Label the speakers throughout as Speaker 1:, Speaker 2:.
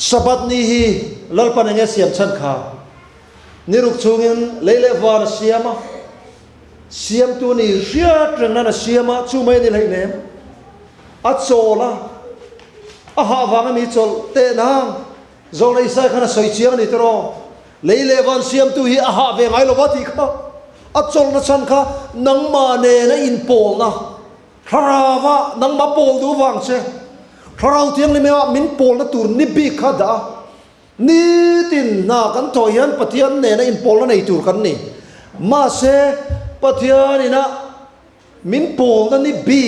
Speaker 1: Sabbath ni hi lalpan enge siam chan kha niruk chungin leile van siama siam tu ni riat rengna na siama chu mai ni leinem a chola a ha wanga mi chol te nang zong nei sai khana soi chiang ni tro leile van siam tu hi a ha ve ngai lo wati kha a chol na chan kha nang ma ne na in pol na kharawa nang ma pol du wang che kharau tiang ni mewa min pol na tur ni bi kha da ni tin na kan thoyan pathian ne na in pol na nei tur kan ni ma se pathian ina min pol na ni bi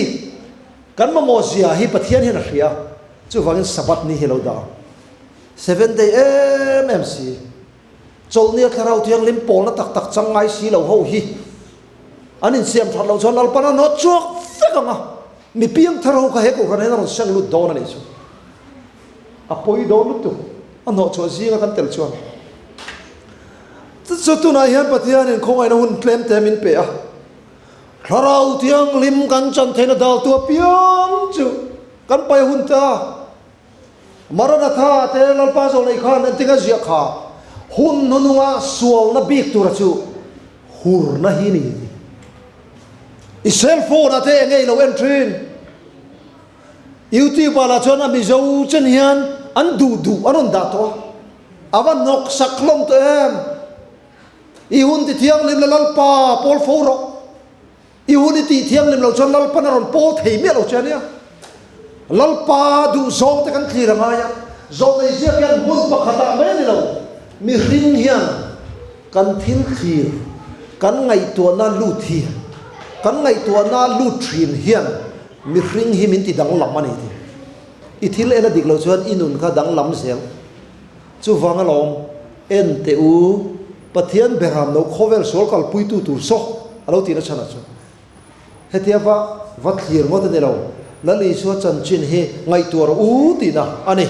Speaker 1: kan ma mo zia hi pathian hi na ria chu wangin Sabbath ni hello da 7 day mmc chol ni kharau tiang lim pol na tak tak changai si lo ho hi anin siam that lo chon lalpana no chuak fekanga mi piang tharo ka he ko kan na sang lu do na ni chu apoi do lu tu ano cho zinga kan tel chuan chu tu na hian pathian in khongai na hun klem te min pe a kharau tiang lim kan chan thena dal tu piang chu kan pai hun ta marana tha te lalpa zo nei khan an tinga zia kha hun nununga sual na bik tu ra chu hur na hi ni i cell phone ate ngei lo entrin YouTube ala chona mi zo chen hian an du anon da to awan nok saklom to em i hun ti thiang lim lal pa pol foro i hun ti thiang lim lo chon lal panaron po thei me lo chania lal pa du zo te kan thira nga ya zo nei zia pian mun pa khata me ni lo mi ring hian kan thil khir kan ngai to na lu thi kan ngai to na lu thin hian mi ring hi min ti dang lam ani ti i thil ena dik lo chuan inun kha dang lam sel chu wanga lom en te u pathian beram no khovel sol kal pui tu tur so alo ti na chana chu hetiawa wat khir ngo te lo lali so chan chin he ngai tur u ti na ani